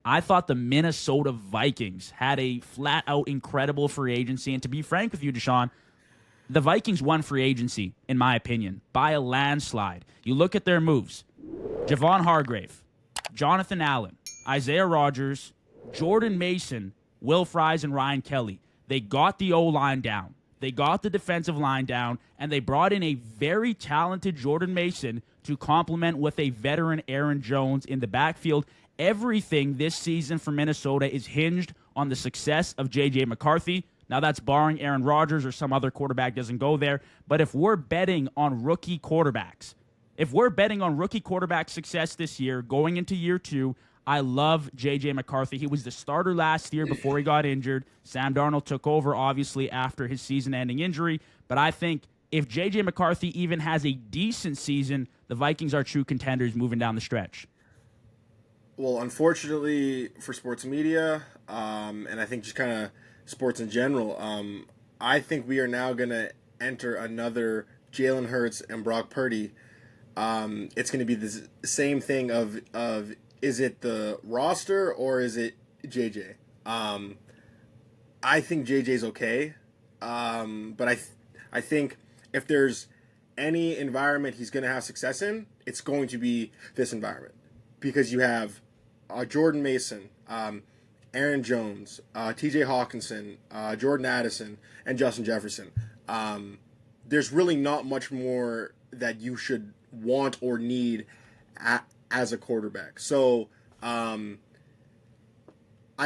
I thought the Minnesota Vikings had a flat out incredible free agency. And to be frank with you, Deshaun, the Vikings won free agency, in my opinion, by a landslide. You look at their moves: Javon Hargrave, Jonathan Allen, Isaiah Rogers, Jordan Mason, Will Fries, and Ryan Kelly. They got the O line down. They got the defensive line down, and they brought in a very talented Jordan Mason to complement with a veteran Aaron Jones in the backfield. Everything this season for Minnesota is hinged on the success of J.J. McCarthy. Now, that's barring Aaron Rodgers or some other quarterback doesn't go there. But if we're betting on rookie quarterbacks, if we're betting on rookie quarterback success this year, going into year two, I love J.J. McCarthy. He was the starter last year before he got injured. Sam Darnold took over, obviously, after his season-ending injury. But I think if J.J. McCarthy even has a decent season, the Vikings are true contenders moving down the stretch. Well, unfortunately for sports media, and I think just kind of sports in general, I think we are now going to enter another Jalen Hurts and Brock Purdy. It's going to be the same thing of is it the roster or is it JJ? I think JJ's okay, but I think if there's any environment he's going to have success in, it's going to be this environment because you have Jordan Mason, Aaron Jones, T.J. Hawkinson, Jordan Addison, and Justin Jefferson. There's really not much more that you should want or need as a quarterback. So I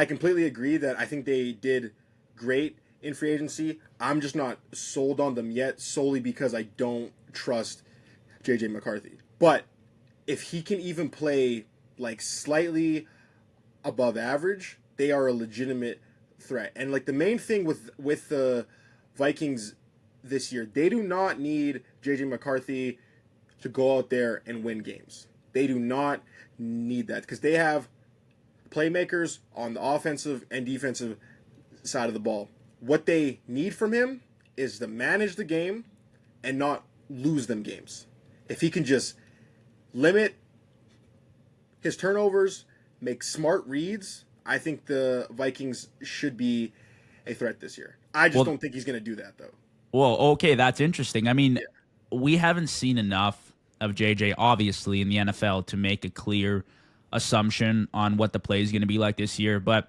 completely agree that I think they did great in free agency. I'm just not sold on them yet solely because I don't trust J.J. McCarthy. But if he can even play like slightly above average, they are a legitimate threat. And like the main thing with the Vikings this year, they do not need J.J. McCarthy to go out there and win games. They do not need that because they have playmakers on the offensive and defensive side of the ball. What they need from him is to manage the game and not lose them games. If he can just limit his turnovers, make smart reads, I think the Vikings should be a threat this year. I just don't think he's going to do that, though. Well, okay, that's interesting. I mean, we haven't seen enough of JJ, obviously, in the NFL to make a clear assumption on what the play is going to be like this year. But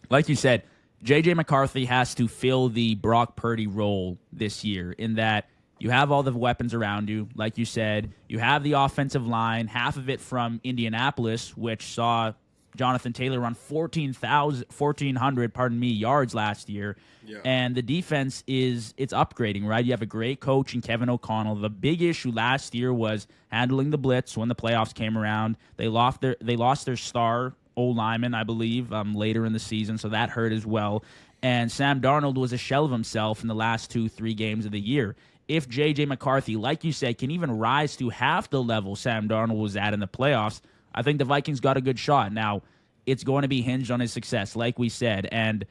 like you said, JJ McCarthy has to fill the Brock Purdy role this year in that you have all the weapons around you. Like you said, you have the offensive line, half of it from Indianapolis, which saw Jonathan Taylor run 1,400 yards last year. Yeah. And the defense it's upgrading, right? You have a great coach in Kevin O'Connell. The big issue last year was handling the blitz when the playoffs came around. They lost their star O-lineman, I believe, later in the season, so that hurt as well. And Sam Darnold was a shell of himself in the last 2-3 games of the year. If J.J. McCarthy, like you said, can even rise to half the level Sam Darnold was at in the playoffs, I think the Vikings got a good shot. Now, it's going to be hinged on his success, like we said. And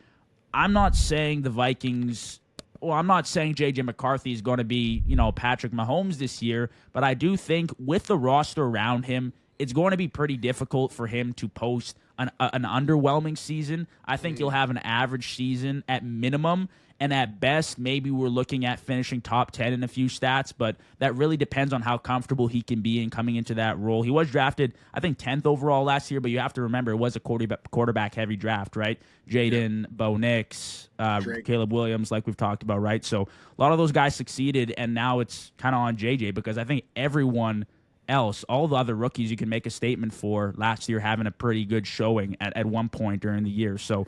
I'm not saying the Vikings, well, I'm not saying J.J. McCarthy is going to be, Patrick Mahomes this year, but I do think with the roster around him, it's going to be pretty difficult for him to post an underwhelming season. I think he'll have an average season at minimum, and at best, maybe we're looking at finishing top 10 in a few stats, but that really depends on how comfortable he can be in coming into that role. He was drafted, I think, 10th overall last year, but you have to remember it was a quarterback-heavy draft, right? Jaden, Bo Nix, Caleb Williams, like we've talked about, right? So a lot of those guys succeeded, and now it's kind of on JJ because I think everyone else, all the other rookies you can make a statement for last year having a pretty good showing at one point during the year. So